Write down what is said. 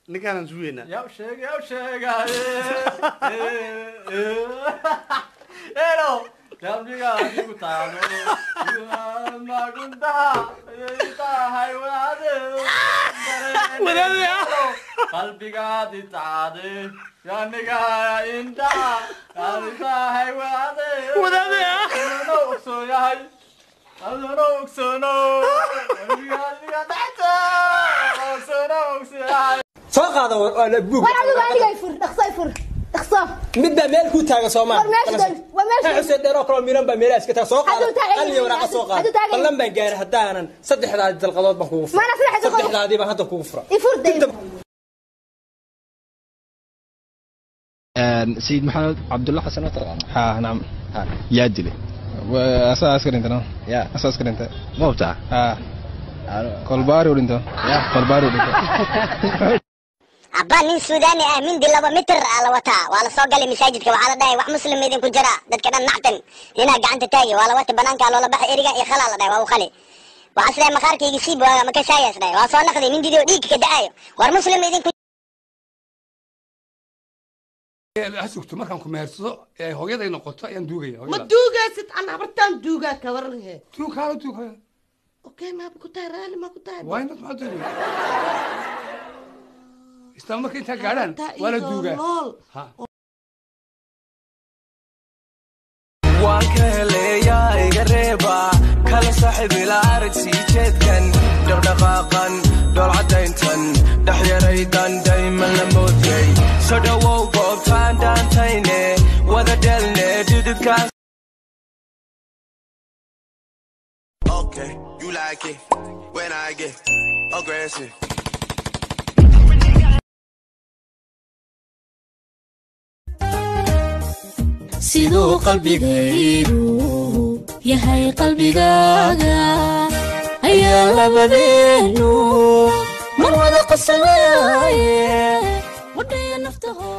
نكان زوينا يا وشيق هلو يا بيجا ديكو تاعو ما كنت هاي ودادي قلبي قاعد يتعادي يا نجا انت قلبي هاي ودادي نوكسو يا هاي نوكسو سوق هذا ولا بوق وانا ادو اني يفر اخصا مدة ميل كو تاغ سوما وماشي حسين ديرو كلو ميران با ميراس كتا سوق قال لي ورقه سوق بلن بان غير هدانا صدخدا دلقدود بان كوفر ما انا صدخدادي بان هدا كوفر يفر دايما سيد محمد عبد الله حسن ها نعم يا دلي واساس كده انت يا اساس كده انت مو بتاع ها كولباري ولنت يا كولباري ولنت عبان سوداني من دي لبا متر على وتا وعلى سوق لي مساجدك وعلى داي wax muslim idin ku jira dadkana nactan ina gacanta taagi wala wata banaanka loo bax eriga iyo khalal dhay waa khali waxa sida maqaarkayga siib ma ka saayas dhay waa soo naqday min diido dhiig ka daayo war muslim idin ku asugto markaan ku meersado ee hooyaday noqoto ayaan duugaya ma duugaysid ana bartaan duuga ka waranhe duugaya okay ma ku taaraan ma ku taaraan waa inaad ma duugay istaan markay inta gaaraan wala duuga ha waan ka heleeyaa iga reeba kala saaxiib ila arag sii jeedkan dhaqdhaqaaqan dhool cadayntan dhaxyaraydan dayman la moodiyay soo dhawow goobtaan dhaantayne wada dhelne dhididkaas okay you like it when I get aggressive sidoo qalbigaygu yahay qalbigaaga ayaa labadeenu mar wada qasalaaye wadaya naftaho